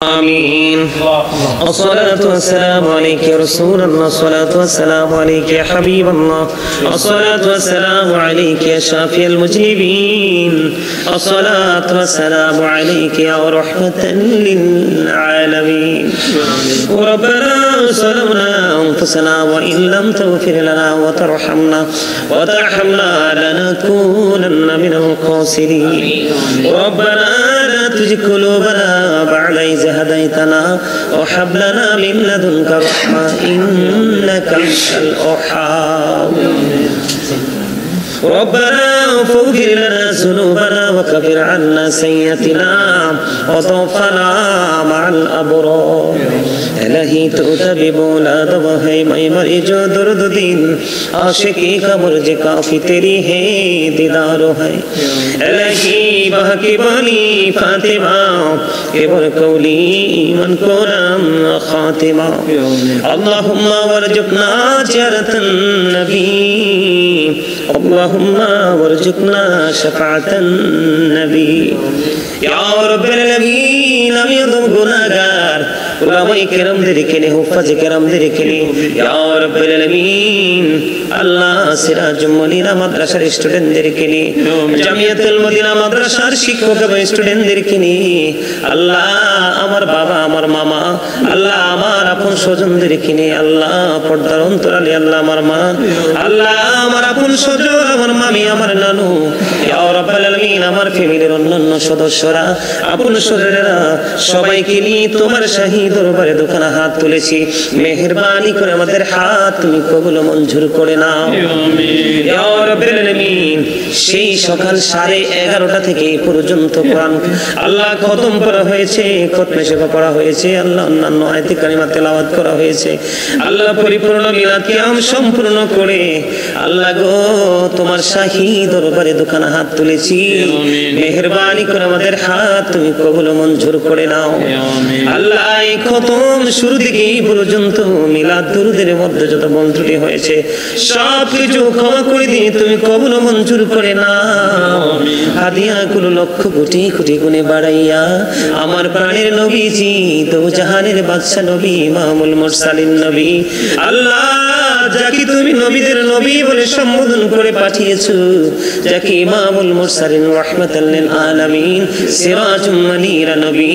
آمين. الصلاة والسلام عليك يا رسول الله، الصلاة والسلام عليك يا حبيب الله، الصلاة والسلام عليك يا شافي المذنبين، الصلاة والسلام عليك يا رحمة للعالمين. ربنا ظلمنا أنفسنا وإن لم تغفر لنا وترحمنا لنكونن من الخاسرين. ربنا لا تزغ قلوبنا بعد إذ هديتنا وهب لنا من لدنك رحمة إنك أنت الوهاب. ربنا فاغفر لنا ذنوبنا وكفر عنا سيئاتنا وتوفنا مع الأبرار. الہی تو تبی بولا دوا ہے میں مری جو درد دین عاشقی کا برج کافی تیری ہے دیدار ہے. الہی بہکی بانی فاطمہ ابر قولی ایمن کو نام خاتمہ. اللہم ورزقنا زیارت النبی، اللہم ورزقنا شفاعت النبی. یا رب العالمین আমি তো গুনাহগার, উলামায়ে কেরামদেরকে নিয়ে হুফাজে কেরামদেরকে নিয়ে ইয়া রাব্বুল আলামিন আল্লাহ সিরাজুল মদিনা মাদ্রাসার স্টুডেন্টদেরকে নিয়ে জামিয়াতুল মদিনা মাদ্রাসার শিক্ষক এবং স্টুডেন্টদেরকে নিয়ে আল্লাহ আমার বাবা আমার মামা আল্লাহ আমার আপন স্বজনদেরকে নিয়ে আল্লাহ পর্দার অন্তরালে আল্লাহ আমার মা আল্লাহ আমার আপন স্বজন আমার মামি আমার নানু ইয়া রাব্বুল আলামিন আমার ফ্যামিলির অন্যান্য সদস্যরা আপন স্বজনেরা সবাইকে নিয়ে তোমার শাহী দরবারে দোকানে হাত তুলেছি। মেহেরবানি করে আমাদের হাত তুমি কবুল মঞ্জুর করে নাও ইয়া রাব্বুল আলামিন। সেই সকাল 11:30 থেকে এই পর্যন্ত কোরআন আল্লাহ খতম করা হয়েছে, খতমে শেফা পড়া হয়েছে, আল্লাহ অন্যান্য আয়াতে কারিমা তেলাওয়াত করা হয়েছে। আল্লাহ পরিপূর্ণ মিলাদ কিয়াম সম্পূর্ণ করে আল্লাহ গো তোমার শাহী দরবারে দোকানে হাত তুলেছি। মেহেরবানি করে আমাদের হাত তুমি কবুল মঞ্জুর করে নাও আল্লাহ। এই খতম শুরু থেকে এই পর্যন্ত মিলাদ দুরুদের মধ্যে যত ভুল ত্রুটি হয়েছে সব কিছু ক্ষমা করে দিয়ে তুমি কবুল মঞ্জুর করে নাও। হাদিয়াগুলো লক্ষ কোটি কোটি গুণে বাড়াইয়া আমার প্রাণের নবীজি দো জাহানের বাদশা নবী ইমামুল মুরসালিন নবী আল্লাহ যাকে তুমি নবীদের নবী বলে সম্বোধন করে পাঠিয়েছো, যাকে ইমামুল মুরসালিন রাহমাতাল লিল আলামিন সিরাজুল মুনীর নবী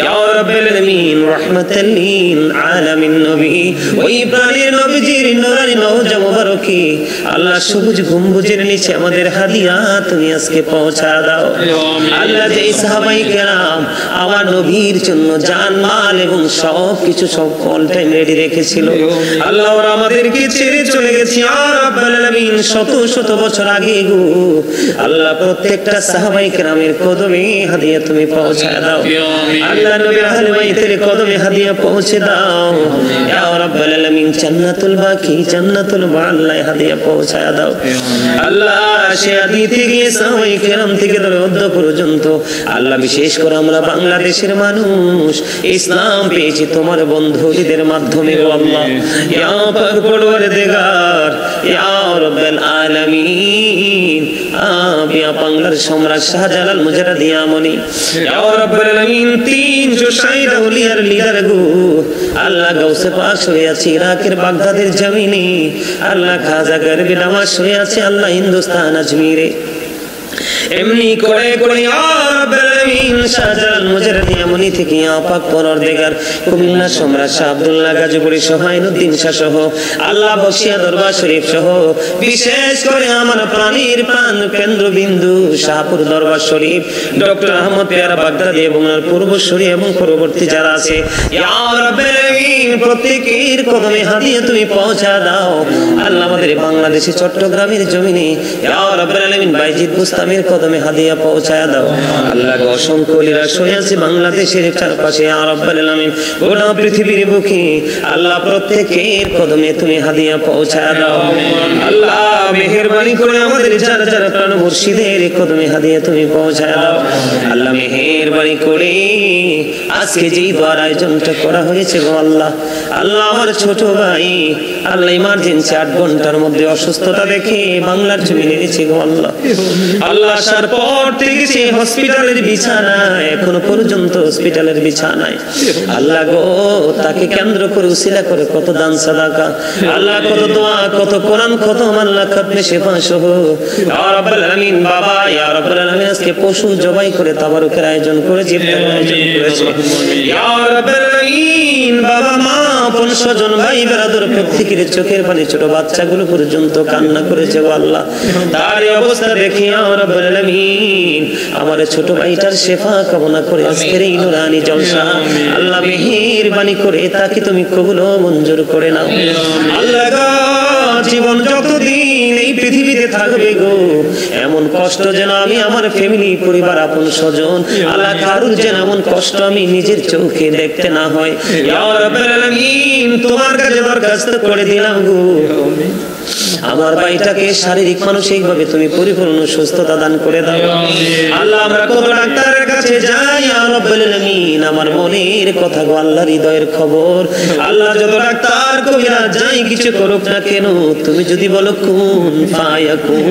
ইয়া রাব্বুল আলামিন রাহমাতাল লিল আলামিন নবী ওই প্রাণের নবীজির নূরানি নওজা মুবারকে আল্লাহ সবুজ গম্বুজের নিচে আমাদের হাদিয়া তুমি আজকে পৌঁছা দাও আল্লাহ। যে সাহাবায়ে কেরাম আমার নবীর জন্য জান মাল এবং সব কিছু সব অল টাইম রেডি রেখেছিল আল্লাহ ওরা আমাদেরকে ছেড়ে চলে গেছে ইয়া রাব্বুল আলামিন শত শত বছর আগে গো আল্লাহ। প্রত্যেকটা সাহাবায়ে কেরামের কদমে হাদিয়া তুমি পৌঁছা দাও আল্লাহ। নবীর আহলে বাইতের কদমে হাদিয়া পৌঁছে দাও ইয়া রাব্বুল আলামিন। জান্নাতুল বাকি জান্নাতুল বাল্লাহ হাদিয়া পৌঁছা দাও আল্লাহ। সে আদি থেকে সাহাবায়ে কেরাম থেকে ধরে অদ্য পর্যন্ত আল্লাহ বিশেষ করে আমরা বাংলাদেশের মানুষ ইসলাম পেয়েছি তোমার বন্ধুদের মাধ্যমে গো আল্লাহ। ইয়া পাক পরওয়ারদিগার ইয়া রাব্বুল আলামিন আবিয়া বাংলার সম্রাট শাহজালাল মুজাদ্দিদ আমনি ইয়া রাব্বুল আলামিন 360 আউলিয়ার লিডার গো আল্লাহ। গাউসে পাক শুয়ে আছে ইরাকের বাগদাদের জমিনে আল্লাহ। খাজা গরবি নামাজ শুয়ে আছে আল্লাহ হিন্দুস্তান আজমিরে। এমনি করে করে ইয়া রাব্বুল আলামিন শাহজালাল মুজাদ্দিদ আমনি থেকে ইয়া পাক পরওয়ারদিগার কুমিল্লা সম্রাট শাহ আব্দুল্লাহ গাজীপুরি সোহাইনুদ্দিন শাহ সহ আল্লাহ বসিয়া দরবার শরীফ সহ বিশেষ করে আমার প্রাণীর প্রাণ কেন্দ্রবিন্দু শাহপুর দরবার শরীফ ডক্টর আহমদ পেয়ারা বাগদাদি এবং পূর্বসূরি এবং পরবর্তী যারা আছে ইয়া রাব্বুল আলামিন প্রত্যেকের কদমে হাদিয়া তুমি পৌঁছা দাও আল্লাহ। আমাদের বাংলাদেশে চট্টগ্রামের জমিনে ইয়া রাব্বুল আলামিন বাইজিদ বুস্তামির কদমে হাদিয়া পৌঁছা দাও আল্লাহ। অসংখ্য লীলা শুয়ে আছে বাংলাদেশের চারপাশে ইয়া রাব্বুল আলামিন গোটা পৃথিবীর বুকে আল্লাহ। প্রত্যেকের কদমে তুমি হাদিয়া পৌঁছা দাও আল্লাহ। মেহেরবানি করে আমাদের যারা যারা প্রাণ মুর্শিদের কদমে হাদিয়া তুমি পৌঁছা দাও আল্লাহ। মেহেরবানি করে আজকে যেই দোয়ার আয়োজনটা করা হয়েছে গো আল্লাহ আল্লাহ। আমার ছোট ভাই আল্লাহ ইমার্জেন্সি 8 ঘন্টার মধ্যে অসুস্থতা দেখে বাংলার জমিনে এনেছে গো আল্লাহ। আল্লাহ আসার পর থেকে সে হসপিটালের বিছানায়, এখনো পর্যন্ত হসপিটালের বিছানায়। আল্লাহ গো, তাকে কেন্দ্র করে উসিলা করে কত দান সাদাকা, আল্লাহ কত দোয়া, কত কোরআন, কত আল্লাহ খাতমে শেফা সহ ইয়া রাব্বুল আলামিন। বাবা ইয়া রাব্বুল আলামিন আজকে পশু জবাই করে তাবারুকের আয়োজন করে ইফতারের আয়োজন করেছে ইয়া রাব্বুল আলামিন। বাবা মা আপন স্বজন ভাই বেরাদর প্রত্যেকের চোখের পানি, ছোট বাচ্চাগুলো পর্যন্ত কান্না করেছে গো আল্লাহ। তার এই অবস্থা দেখি ইয়া রাব্বুল আলামিন আমার ছোট ভাইটার শেফা কামনা করে আজকের এই নুরানি জলসা আল্লাহ মেহেরবানি করে তাকে তুমি কবুল ও মঞ্জুর করে নাও আল্লাহ গো। জীবন যতদিন এই পৃথিবীতে থাকবে গো, এমন কষ্ট যেন আমি আমার ফ্যামিলি পরিবার আপন স্বজন আল্লাহ কারুর যেন এমন কষ্ট আমি নিজের চোখে দেখতে না হয় ইয়া রাব্বুল আলামিন। তোমার কাছে দরখাস্ত করে দিলাম গো, আমার ভাইটাকে শারীরিক মানসিক ভাবে তুমি পরিপূর্ণ সুস্থতা দান করে দাও আল্লাহ। আমরা কত ডাক্তারের কাছে যাই ইয়া রাব্বুল আলামিন, আমার মনের কথা গো আল্লাহ, হৃদয়ের খবর আল্লাহ। যত ডাক্তার কবিরা যাই কিছু করুক না কেন, তুমি যদি বলো কুন ফায়াকুন,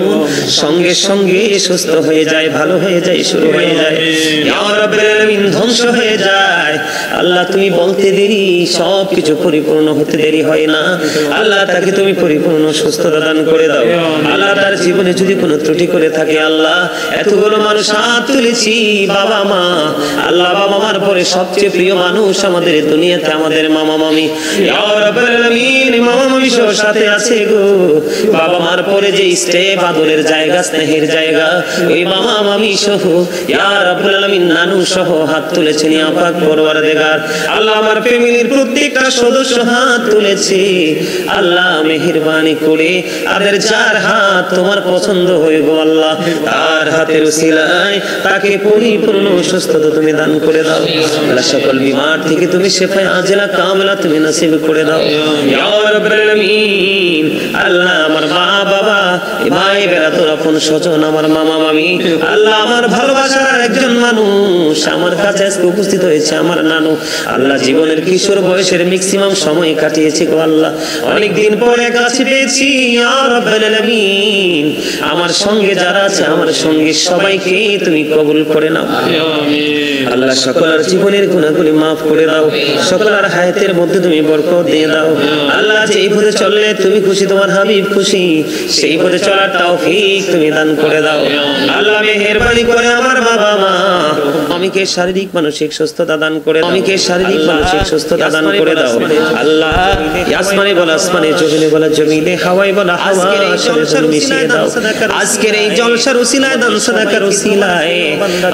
সঙ্গে সঙ্গে সুস্থ হয়ে যায়, ভালো হয়ে যায়, শুরু হয়ে যায় ইয়া রাব্বুল আলামিন, ধ্বংস হয়ে যায় আল্লাহ। তুমি বলতে দেরি, সব কিছু পরিপূর্ণ হতে দেরি হয় না আল্লাহ। তাকে তুমি পরিপূর্ণ সুস্থতা দান করে দাও আল্লাহ। তার জীবনে যদি কোনো ত্রুটি করে থাকে আল্লাহ, এতগুলো মানুষ হাত তুলেছি বাবা মা আল্লাহ, বাবা মার পরে সবচেয়ে প্রিয় মানুষ আমাদের দুনিয়াতে আমাদের মামা মামি ইয়া রাব্বুল আলামিন। মামা মামি সহ সাথে আছে গো, বাবা মার পরে যে স্টেপ আদরের জায়গা, স্নেহের জায়গা, ওই মামা মামি সহ ইয়া রাব্বুল আলামিন নানু সহ হাত তুলেছেন ইয়া পাক পরওয়ারদিগার আল্লাহ। আমার ফ্যামিলির প্রত্যেকটা সদস্য হাত তুলেছে আল্লাহ, মেহেরবানি করে তাদের যার হাত তোমার পছন্দ হয়ে গো আল্লাহ, তার হাতের উসিলায় তাকে পরিপূর্ণ সুস্থতা তুমি দান করে দাও আল্লাহ। সকল বিমার থেকে তুমি শেফায়ে আজলা কামলা তুমি নসিব করে দাও ইয়া রাব্বুল আলামিন আল্লাহ। আমার মা বাবা, ভাই বেরাদর আপন স্বজন, আমার মামা মামি আল্লাহ, আমার ভালোবাসার একজন মানুষ আমার কাছে আজকে উপস্থিত হয়েছে আমার নানু আল্লাহ। জীবনের কিশোর বয়সের ম্যাক্সিমাম সময় কাটিয়েছি গো আল্লাহ, অনেকদিন পরে কাছে পেয়েছি ইয়া রাব্বুল আলামিন। আমার সঙ্গে যারা আছে আমার সঙ্গে সবাইকে তুমি কবুল করে নাও আল্লাহ। সকলের জীবনের গুনাহগুলি মাফ করে দাও, সকলের হায়াতের মধ্যে তুমি বরকত দিয়ে দাও আল্লাহ। যেই পথে চললে তুমি খুশি, তোমার হাবিব খুশি, সেই পথে চলার তৌফিক তুমি দান করে দাও আল্লাহ। মেহেরবানি করে আমার বাবা মা আমিকে শারীরিক মানসিক সুস্থতা দান করে দাও, আমিকে শারীরিক মানসিক সুস্থতা দান করে দাও আল্লাহ। আসমানে বলা আসমানে, জমিনে বলা জমিনে, হাওয়ায় বলা হাওয়া, মিশিয়ে দাও আজকের এই জলসার উসিলায়, দান সাদাকার উসিলায়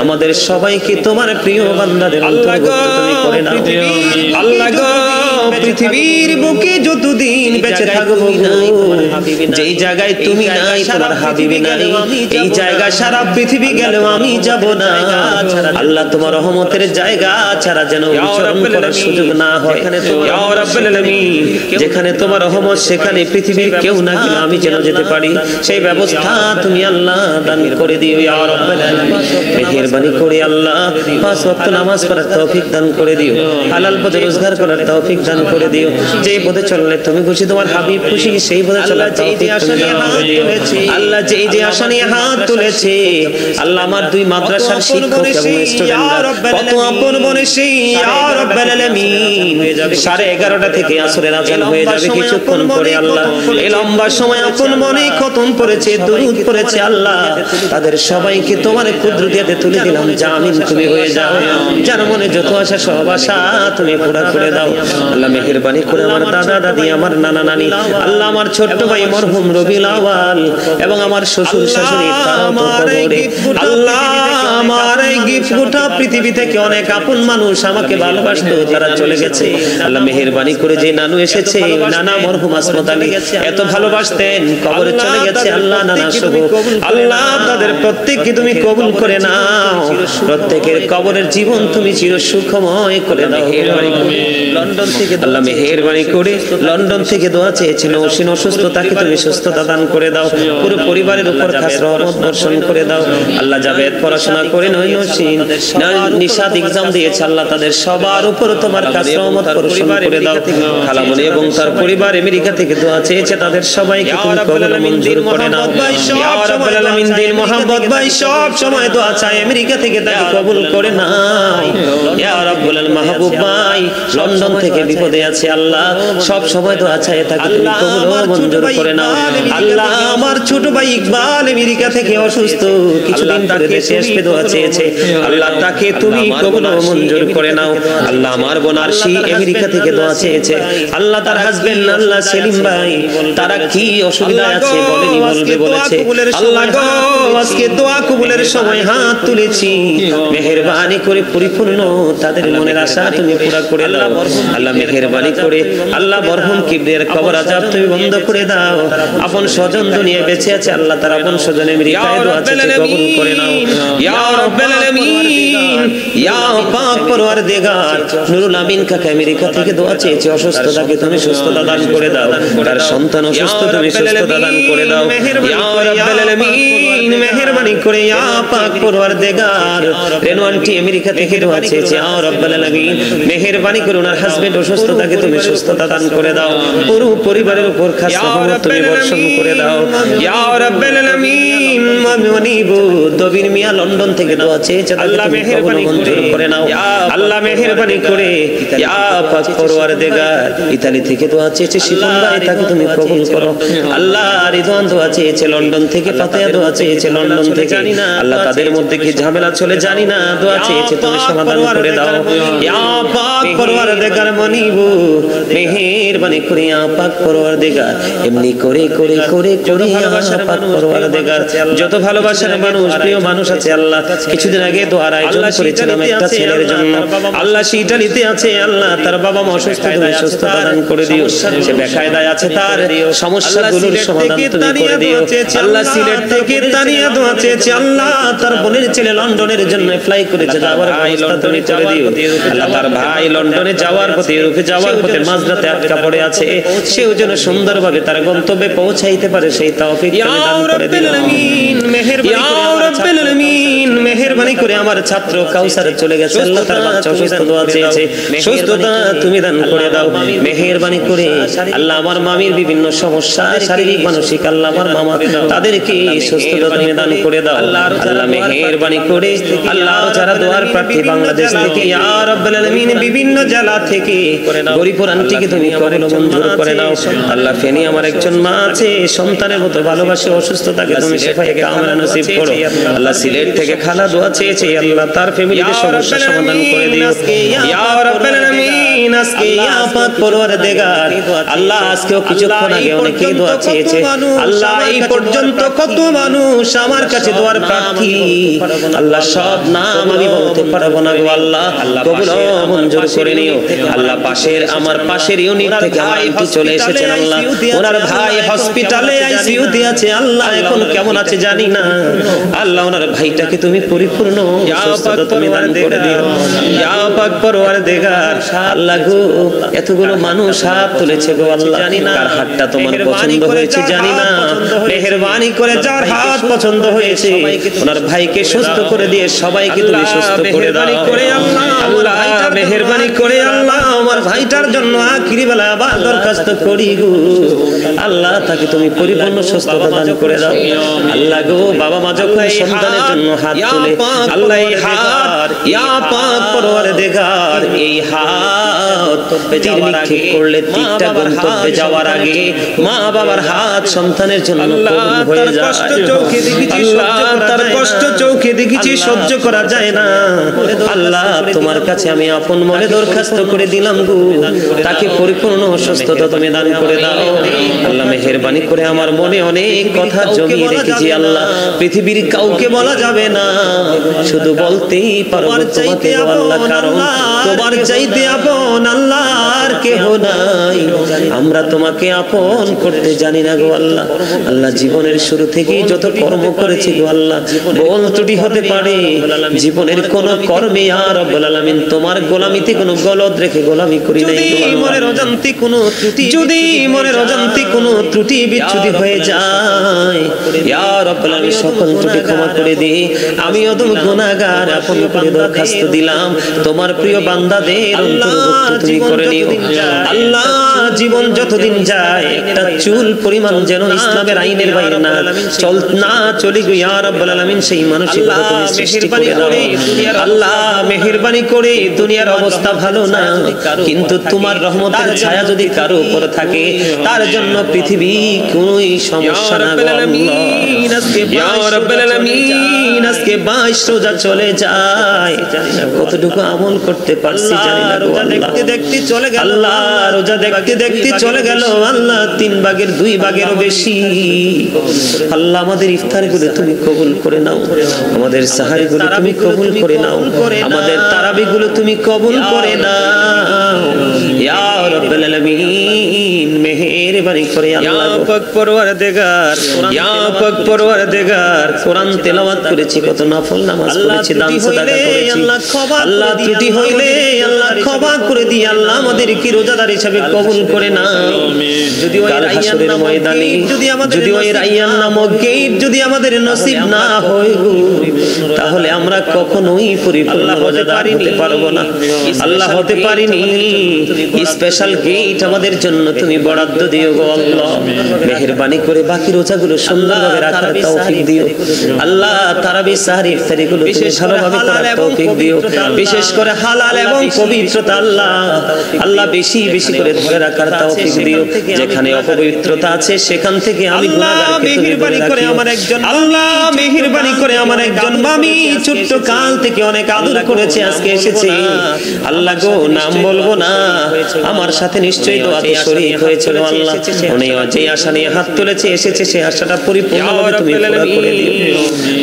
আমাদের সবাইকে তোমার প্রিয় বান্দাদের অন্তর্ভুক্ত তুমি করে নাও আল্লাহ গো। পৃথিবীর বুকে যতদিন বেঁচে থাকবো যেই জায়গায় তুমি নাই, তোমার হাবিবি নাই, এই জায়গা সারা পৃথিবী গেলেও আমি যাব না আল্লাহ। তোমার রহমতের জায়গা ছাড়া যেন উচ্চারণ করার সুযোগ না হয় ইয়া রাব্বুল আলামিন। যেখানে তোমার রহমত সেখানে পৃথিবীর কেউ না গেলে আমি যেন যেতে পারি, সেই ব্যবস্থা তুমি আল্লাহ দান করে দিও ইয়া রাব্বুল আলামিন। মেহেরবানি করে আল্লাহ পাঁচ ওয়াক্ত নামাজ পড়ার তৌফিক দান করে দিও, হালাল পথে রোজগার করার তৌফিক দান করে দিও। যেই পথে চললে তুমি খুশি, তোমার হাবিব খুশি, সেই পথে চলার তৌফিক তুমি দান করে দিও আল্লাহ। যেই যে আশা নিয়ে হাত তুলেছে আল্লাহ, আমার দুই মাদ্রাসার শিক্ষক এবং স্টুডেন্টরা কত আপন মনে সেই ইয়া রাব্বুল আলামিন 11:30 থেকে আসরের আযান হয়ে যাবে কিছুক্ষণ পরে আল্লাহ। এই লম্বা সময় আপন মনে খতম পড়েছে, দরুদ পড়েছে আল্লাহ। তাদের সবাইকে তোমার কুদরতে তুলে দিলাম, জামিন তুমি হয়ে যাও। যার মনে যত আশা সব আশা তুমি পুরা করে দাও আল্লাহ। মেহেরবানি করে আমার দাদা দাদি, আমার নানা নানি আল্লাহ, আমার ছোট্ট ভাই মরহুম রবিউল আউয়াল এবং আমার শ্বশুর শাশুড়ি আল্লাহ। আমার এই গিফট গোটা পৃথিবী থেকে অনেক আপন মানুষ আমাকে ভালোবাসতো, তারা চলে গেছে আল্লাহ। মেহেরবানি করে যে নানু এসেছে, নানা মরহুম আসমত আলী এত ভালোবাসতেন, কবরে চলে গেছে আল্লাহ নানা সহ আল্লাহ। তাদের প্রত্যেককে তুমি কবুল করে নাও, প্রত্যেকের কবরের জীবন তুমি চির সুখময় করে দাও। লন্ডন থেকে আল্লাহ মেহেরবানি করে লন্ডন থেকে দোয়া চেয়েছিল অসীম অসুস্থ তাকে তুমি সুস্থতা দান করে দাও পুরো পরিবারের উপর খাস রহমত বর্ষণ করে দাও আল্লাহ জাবেদ পড়াশোনা করে নয়নসীন নিশাত এক্সাম দিয়েছে আল্লাহ তাদের সবার উপর তোমার খাস রহমত বর্ষণ করে দাও খালামণি এবং তার পরিবার আমেরিকা থেকে দোয়া চেয়েছে তাদের সবাইকে তুমি কবুল মঞ্জুর করে নাও ইয়া রাব্বুল আলামিন দিন মোহাম্মদ ভাই সব সময় দোয়া চায় আমেরিকা থেকে তাকে কবুল করে নাও ইয়া রাব্বুল মাহবুব ভাই লন্ডন থেকে বিপদে আছে আল্লাহ সব সময় দোয়া চায় তাকে তুমি কবুল মঞ্জুর করে নাও আল্লাহ আমার ছোট ভাই ইকবাল আমেরিকা থেকে অসুস্থ কিছুদিন ধরে দেশে আসবে দোয়া চেয়েছে আল্লাহ তাকে তুমি কবুল মঞ্জুর করে নাও আল্লাহ আমার বোন আরশি আমেরিকা থেকে দোয়া চেয়েছে আল্লাহ তার হাজবেন্ড আল্লাহ সেলিম ভাই তারা কি অসুবিধা আছে বলেনি বলবে বলেছে আল্লাহ গো আজকে দোয়া কবুলের সময় হাত তুলেছি মেহেরবানি করে পরিপূর্ণ তাদের মনের আশা তুমি পুরা করে দাও আল্লাহ মেহেরবানি করে আল্লাহ মরহুম কিবরিয়ার কবর আযাব তুমি বন্ধ করে দাও আপন স্বজন দুনিয়ায় বেঁচে আছে আল্লাহ তার আপন স্বজন আমেরিকায় দোয়া চেয়ে কবুল করে নাও ইয়া রাব্বাল আলামিন ইয়া পাক পরওয়ারদিগার নুরুল আমিন কাকা আমেরিকা থেকে দোয়া চেয়েছে অসুস্থ তাকে তুমি সুস্থতা দান করে দাও তার সন্তান অসুস্থ তুমি সুস্থতা দান করে দাও ইয়া রাব্বাল আলামিন মেহেরবানি করে ইয়া পাক পরওয়ারদিগার রেনওয়ান্টি আমেরিকা থেকে দোয়া চেয়েছে ইয়া রাব্বাল আলামিন মেহেরবানি করে ওনার হাজবেন্ড অসুস্থ তাকে তুমি সুস্থতা দান করে দাও পুরো পরিবারের উপর খাস রহমত তুমি বর্ষণ করে দাও ইয়া রাব্বাল আলামিন মামিবু দবির মিয়া লন্ডন থেকে দোয়া চেয়েছে আল্লাহ মেহেরবানি মঞ্জুর করে নাও আল্লাহ মেহেরবানি করে ইয়া পাক পরওয়ারদিগার ইতালি থেকে দোয়া চেয়েছে শিপন ভাই তাকে তুমি কবুল করো আল্লাহ রিদওয়ান দোয়া চেয়েছে লন্ডন থেকে ফাতেহা দোয়া চেয়েছে লন্ডন থেকে আল্লাহ তাদের মধ্যে কি ঝামেলা চলে জানি না দোয়া চেয়েছে তুমি সমাধান করে দাও ইয়া পাক পরওয়ারদিগার মানিবু মেহেরবানি করে ইয়া পাক পরওয়ারদিগার এমনি করে করে করে করে ইয়া পাক পরওয়ারদিগার যত ভালোবাসার মানুষ প্রিয় মানুষ আছে আল্লাহ কিছুদিন আগে দোয়ার আয়োজন করেছিলাম একটা ছেলের জন্য আল্লাহ সে ইতালিতে আছে আল্লাহ তার বাবা মা অসুস্থ তুমি সুস্থতা দান করে দিও সে বেকায়দায় আছে তার সমস্যাগুলোর সমাধান তুমি করে দিও আল্লাহ সিলেট থেকে তানিয়া দোয়া চেয়েছে আল্লাহ তার বোনের ছেলে লন্ডনের জন্য ফ্লাই করেছে যাওয়ার ব্যবস্থা তুমি করে দিও আল্লাহ তার ভাই লন্ডনে যাওয়ার পথে ইউরোপে যাওয়ার পথে মাঝরাতে আটকা পড়ে আছে সেও যেন সুন্দরভাবে তার গন্তব্যে পৌঁছাইতে পারে সেই তৌফিক তুমি দান করে দিও মেহেরবানি করে আমার ছাত্র কাউসার চলে গেছে আল্লাহ তার বাচ্চা অসুস্থ দোয়া চেয়েছে সুস্থতা তুমি দান করে দাও মেহেরবানি করে আল্লাহ আমার মামির বিভিন্ন সমস্যা শারীরিক মানসিক আল্লাহ আমার মামা তাদেরকে সুস্থতা তুমি দান করে দাও আল্লাহ মেহেরবানি করে আল্লাহ যারা দোয়ার প্রার্থী বাংলাদেশ থেকে ইয়া রাব্বুল আলামিন বিভিন্ন জেলা থেকে গরিবপুর আন্টিকে তুমি কবুল মঞ্জুর করে দাও আল্লাহ ফেনী আমার একজন মা আছে সন্তানের মতো ভালোবাসে অসুস্থতাকে তুমি শিফায়ে কামিলা নসিব করো আল্লাহ সিলেট থেকে খালা দোয়া চেয়েছে আল্লাহ তার ফ্যামিলিতে সমস্যা সমাধান করে দিও ইয়া রাব্বুল আলামিন আজকে ইয়া পাক পরওয়ারদিগার আল্লাহ আজকেও কিছুক্ষণ আগে অনেকে দোয়া চেয়েছে আল্লাহ এই পর্যন্ত কত মানুষ আমার কাছে দোয়ার প্রার্থী আল্লাহ সব নাম আমি বলতে পারবো না গো আল্লাহ কবুল মঞ্জুর করে নিও আল্লাহ আমার পাশের ইউনিট থেকে আইটি চলে এসেছেন আল্লাহ ওনার ভাই হসপিটালে আইসিইউতে আছে আল্লাহ এখন কেমন আছে জানি না আল্লাহ ওনার ভাইটাকে তুমি পরিপূর্ণ সুস্থতা তুমি দান করে দিও ইয়া পাক পরওয়ারদিগার আল্লাহ গো এতগুলো মানুষ হাত তুলেছে গো আল্লাহ জানি না কার হাতটা তোমার পছন্দ হয়েছে জানি না মেহেরবানি করে যার হাত পছন্দ হয়েছে ওনার ভাইকে সুস্থ করে দিয়ে সবাইকে তুমি সুস্থ করে দাও আল্লাহ মেহেরবানি করে আল্লাহ আমার ভাইটার জন্য আখিরি বেলা আবার দরখাস্ত করি গো আল্লাহ তাকে তুমি পরিপূর্ণ সুস্থতা দান করে দাও আল্লাহ গো বাবা মা যখন সন্তানের জন্য হাত তুলে আল্লাহ এই হাত ইয়া পাক পরওয়ারদিগার এই হাত তীর নিক্ষেপ করলে তীরটা গন্তব্যে যাওয়ার আগে মা বাবার হাত সন্তানের জন্য কবুল হয়ে যায় আল্লাহ তার কষ্ট চোখে দেখেছি সহ্য করা যায় না আল্লাহ তোমার কাছে আমি আপন মনে দরখাস্ত করে দিলাম গো তাকে পরিপূর্ণ সুস্থতা তুমি দান করে দাও আল্লাহ মেহেরবানি করে আমার মনে অনেক কথা জমিয়ে রেখেছি আল্লাহ পৃথিবীর কাউকে বলা যাবে না শুধু বলতেই পারবো তোমাকে আল্লাহ কারণ তোমার চাইতে আপন আল্লাহর কেহ নাই, আমরা তোমাকে আপন করতে জানি না গো আল্লাহ। আল্লাহ জীবনের শুরু থেকেই যত কর্ম করেছি গো আল্লাহ, ভুল ত্রুটি হতে পারে জীবনের কোন কর্মে ইয়া রাব্বুল আলামিন তোমার গোলামিতে কোনো গলদ রেখে গোলামি করি নাই। মনের অজান্তে কোনো ত্রুটি, যদি মনের অজান্তে কোনো ত্রুটি বিচ্যুতি হয়ে যায় ইয়া রাব্বুল আলামিন সকল ত্রুটি ক্ষমা করে দে। আমি অদম গুনাহগার আপন করে দরখাস্ত দিলাম তোমার প্রিয় বান্দাদের অন্তর্ভুক্ত তুমি করে নিও আল্লাহ। জীবন যতদিন যায় একটা চুল পরিমাণ যেন ইসলামের আইনের বাইরে না চলে গো ইয়া রাব্বুল আলামিন, সেই মানসিকতা তুমি সৃষ্টি করে দাও আল্লাহ। মেহেরবানি করে দুনিয়ার অবস্থা ভালো না, কিন্তু তোমার রহমতের ছায়া যদি কারো উপর থাকে তার জন্য পৃথিবী কোনোই সমস্যা না গো আল্লাহ। ইয়া রাব্বুল আলামিন আজকে 22 রোজা চলে যায়, কতটুকু আমল করতে পারছি জানি না গো আল্লাহ। দেখতে চলে গেল আল্লাহ, রোজা দেখতে দেখতে চলে গেল আল্লাহ 3 ভাগের 2 ভাগেরও বেশি। আল্লাহ আমাদের ইফতার গুলো তুমি কবুল করে নাও, আমাদের সাহারি গুলো তুমি কবুল করে নাও, আমাদের তারাবি গুলো তুমি কবুল করে নাও ইয়া রাব্বুল আলামিন। মেহেরবানি করে আল্লাহ পাক পরওয়ারদিগার, ইয়া পাক পরওয়ারদিগার, কোরআন তেলাওয়াত করেছি, কত নফল নামাজ পড়েছি, দান সাদাকা করেছি আল্লাহ, ত্রুটি হইলে আল্লাহ ক্ষমা করে দি আল্লাহ, আমাদের কি রোজাদার হিসেবে কবুল করে নাও। যদি ওই হাসরের ময়দানে যদি ওই রাইয়ান নামক গেট যদি আমাদের নসিব না হয় তাহলে আমরা কখনোই পরিপূর্ণ রোজাদার হতে পারবো না আল্লাহ, হতে পারিনি। স্পেশাল গেট আমাদের জন্য তুমি বরাদ্দ দিও গো আল্লাহ। মেহেরবানি করে বাকি রোজাগুলো সুন্দরভাবে রাখার তৌফিক দিও আল্লাহ। তারাবি সাহরি ইফতারি গুলো তুমি ভালোভাবে করার তৌফিক দিও, বিশেষ করে হালাল এবং পবিত্রতা আল্লাহ আল্লাহ বেশি বেশি করে ধরে রাখার তৌফিক দিও। যেখানে অপবিত্রতা আছে সেখান থেকে আমি গুনাহগারকে তুমি মেহেরবানি করে আমার একজন আল্লাহ, মেহেরবানি করে আমার একজন মামি ছোট্ট কাল থেকে অনেক আদর করেছে, আজকে এসেছে আল্লাহ গো, নাম বলবো না, আমার সাথে নিশ্চয়ই দোয়াতে শরীক হয়েছিল আল্লাহ। উনি যে আশা নিয়ে হাত তুলেছে এসেছে, সেই আশাটা পরিপূর্ণভাবে তুমি পুরো করে দিও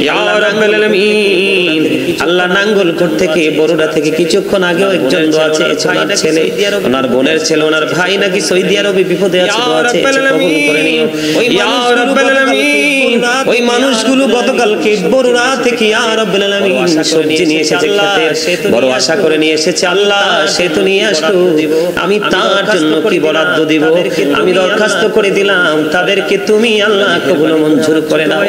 ইয়া রাব্বুল আলামিন। আল্লাহ নাঙ্গলকোট থেকে বরুড়া থেকে কিছুক্ষণ আগেও একজন দোয়া চেয়েছে, ওনার ছেলে, ওনার বোনের ছেলে, ওনার ভাই নাকি সৌদি আরবে বিপদে আছে, দোয়া চেয়েছে, কবুল করে নিও ইয়া রাব্বুল আলামিন। ওই মানুষগুলো গতকালকে বরুড়া থেকে ইয়া রাব্বুল আলামিন সবজি নিয়ে এসেছে, খেতে বড় আশা করে নিয়ে এসেছে আল্লাহ, সে তো নিয়ে আসলো, আমি তার জন্য কি বরাদ্দ দিব, আমি দরখাস্ত করে দিলাম তাদেরকে তুমি আল্লাহ কবুল মঞ্জুর করে নাও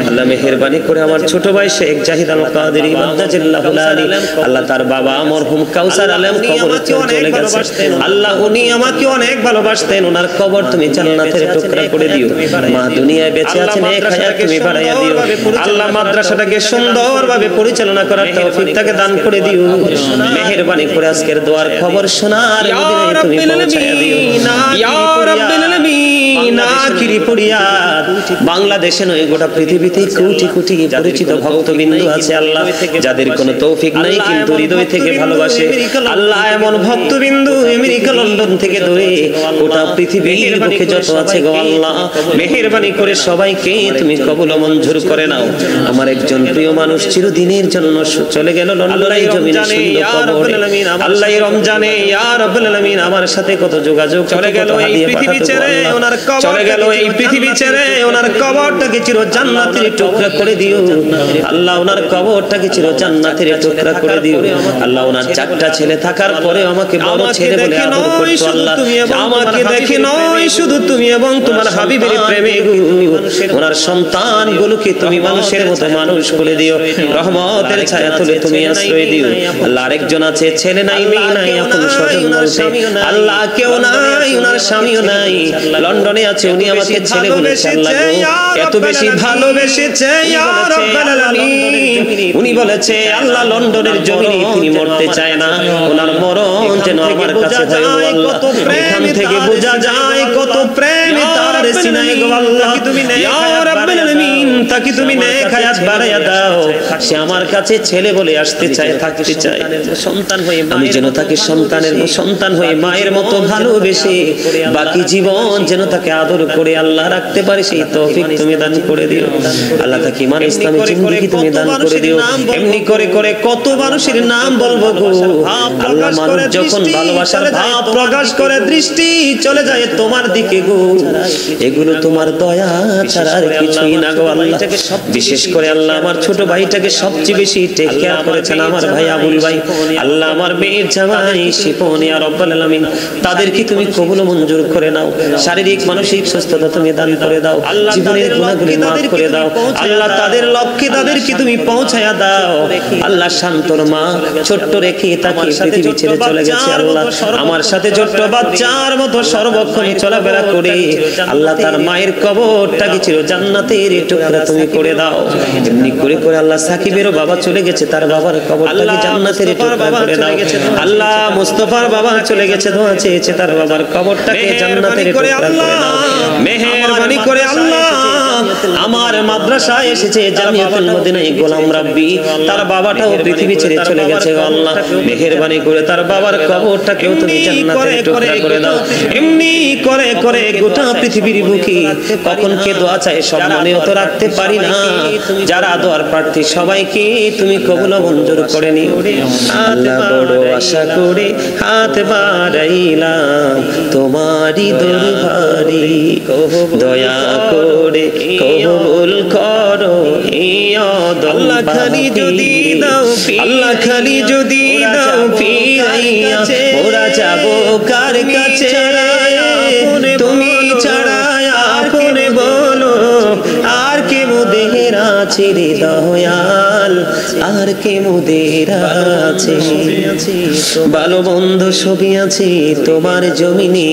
আল্লাহ। মেহেরবানি করে আমার ছোট ভাই শেখ জাহিদ আল কাদেরী মাদ্দাজিল্লাহুল আলী আল্লাহ, তার বাবা মরহুম কাউসার আলম কবরে চলে গেছে আল্লাহ, উনি আমাকে অনেক ভালোবাসতেন, ওনার কবর তুমি জান্নাতের টুকরা করে দিও। মা দুনিয়ায় বেঁচে আছেন, এক হায়াত তুমি বাড়াইয়া দিও আল্লাহ। মাদ্রাসাটাকে সুন্দরভাবে পরিচালনা করার তৌফিক তাকে দান করে দিও। মেহেরবানি করে আজকের দোয়ার খবর শোনার মদিনায় তুমি পৌঁছায়া দিও ইয়া রাব্বুল আলামিন। আখিরি ফরিয়াদ, বাংলাদেশে নয় গোটা পৃথিবীতে কোটি কোটি পরিচিত ভক্তবৃন্দ আছে আল্লাহ, যাদের কোনো তৌফিক নাই কিন্তু হৃদয় থেকে ভালোবাসে আল্লাহ। এমন ভক্তবৃন্দ আমেরিকা লন্ডন থেকে ধরে গোটা পৃথিবীর বুকে যত আছে গো আল্লাহ, মেহেরবানি করে সবাইকে তুমি কবুল মঞ্জুর করে নাও। আমার একজন প্রিয় মানুষ চিরদিনের জন্য চলে গেল লন্ডনের জমিনে সুন্দর কবর আল্লাহ। রমজানে ইয়া রাব্বুল আলামিন আমার সাথে কত যোগাযোগ, চলে গেল এই পৃথিবী ছেড়ে, ওনার কবর চলে গেল এই পৃথিবী ছেড়ে, ওনার কবরটাকে চির জান্নাতের টুকরা করে দিও আল্লাহ, ওনার কবরটাকে চির জান্নাতের টুকরা করে দিও আল্লাহ। ওনার 4টা ছেলে থাকার পরে আমাকে বড় ছেলে বলে আদর করতো আল্লাহ, আমাকে দেখে নয় শুধু তুমি এবং তোমার হাবিবের প্রেমে ওনার সন্তানগুলোকে তুমি মানুষের মতো মানুষ করে দিও, রহমতের ছায়া তুলে তুমি আশ্রয় দিও আল্লাহ। আরেকজন আছে ছেলে নাই মেয়ে নাই, আপন স্বজন বলতে আল্লাহ কেউ নাই, ওনার স্বামীও নাই, লন্ডনে আছে, উনি আমাকে ছেলে বলেছে আল্লাহ এত বেশি ভালোবেসেছে ইয়া রাব্বুল আলামিন। উনি বলেছে আল্লাহ লন্ডনের জমিনে তিনি মরতে চায় না, ওনার মরণ যেন আমার কাছে হয় আল্লাহ। এখান থেকে বোঝা যায় কত প্রেম তার সিনায় গো আল্লাহ। ইয়া রাব্বুল আলামিন তাকে তুমি নেক হায়াত বাড়ায়া দাও, সে আমার কাছে ছেলে বলে আসতে চায়, থাকতে চায়, সন্তান হয়ে আমি যেন তাকে সন্তান হয়ে মায়ের মতো ভালোবেসে বাকি জীবন যেন তাকে তাকে আদর করে আল্লাহ রাখতে পারে সেই তৌফিক তুমি দান করে দিও আল্লাহ। তাকে ইমান ইসলামী জিন্দেগি তুমি দান করে দিও। এমনি করে করে কত মানুষের নাম বলবো গো আল্লাহ। মানুষ যখন ভালোবাসার ভাব প্রকাশ করে দৃষ্টি চলে যায় তোমার দিকে গো, এগুলো তোমার দয়া ছাড়া আর কিছুই না গো আল্লাহ। বিশেষ করে আল্লাহ আমার ছোট ভাইটাকে সবচেয়ে বেশি টেক কেয়ার করেছেন আমার ভাই আবুল ভাই। আল্লাহ আমার মেয়ের জামাই শিপন ইয়া রব্বুল আলামিন, তাদেরকে তুমি কবুল মঞ্জুর করে নাও। শারীরিক মানসিক সুস্থতা তুমি দান করে দাও, জীবনের গুনাহগুলি maaf করে দাও আল্লাহ। তাদের লক্ষ্যে তাদেরকে তুমি পৌঁছায়া দাও আল্লাহ। শান্তর মা ছোট্ট রেখে তাকে পৃথিবী ছেড়ে চলে গেছে আল্লাহ। আমার সাথে ছোট্ট বাচ্চার মতো সর্বক্ষণ চলাফেরা করে আল্লাহ তার মায়ের কবরটাকে চির জান্নাতের টুকরা তুমি করে দাও। এমনি করে করে আল্লাহ সাকিবেরও বাবা চলে গেছে, তার বাবার কবরটাকে জান্নাতের টুকরা করে দাও আল্লাহ। মুস্তাফার বাবা চলে গেছে, দোয়া চেয়েছে তার বাবার কবরটাকে জান্নাতের টুকরা করে দাও। মেহেরবানি করে আল্লাহ আমার মাদ্রাসায় এসেছে জামিয়াতুল মদিনায় গোলাম রাব্বি, তার বাবাটাও পৃথিবী ছেড়ে চলে গেছে আল্লাহ। মেহেরবানি করে তার বাবার কবরটাকেও তুমি জান্নাতের টুকরা করে দাও। এমনি করে করে গোটা পৃথিবীর বুকে কখন কে দোয়া চায় সব মনেও তো রাখতে পারি না। যারা দোয়ার প্রার্থী সবাইকে তুমি কবুল মঞ্জুর করে নিও আল্লাহ। বড় আশা করে হাত বাড়াইলাম তোমারই দরবারে, দয়া করে কবুল করো আল্লাহ। খালি যদি দাও আল্লাহ, খালি যদি দাও ফিরাইয়া ওরা যাবো কার কাছে? তুমি ছাড়া আপনে বলো আর কে মোদের আছে রে দয়াল, আর কে মোদের আছে? ভালো বন্ধ ছবি আছে তোমার জমিনে,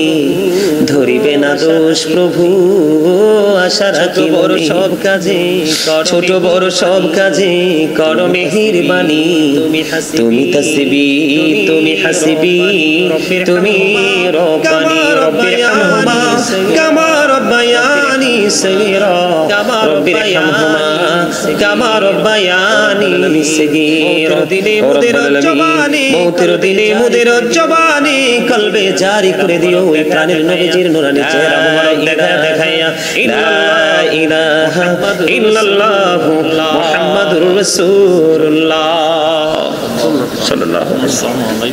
ধরিবে না দোষ প্রভু। আশা রাখি বড় সব কাজে ছোট বড় সব কাজে করো মেহেরবানি। তুমি তাসবি তুমি হাসিবি তুমি রব্বানি রব্বির হামহুমা কামা রব্বায়ানি সগীরা রব্বির হামহুমা কামা রব্বায়ানি সগীরা। দিনে মুদের জবানি মৌতের দিনে মুদের জবানি কলবে জারি করে দিও ওই প্রাণের নবীজির নূরানি চেহারা মুবারক দেখাইয়া লা ইলাহা ইল্লাল্লাহু মুহাম্মাদুর রাসূলুল্লাহ সাল্লাল্লাহু আলাইহি ওয়াসাল্লাম।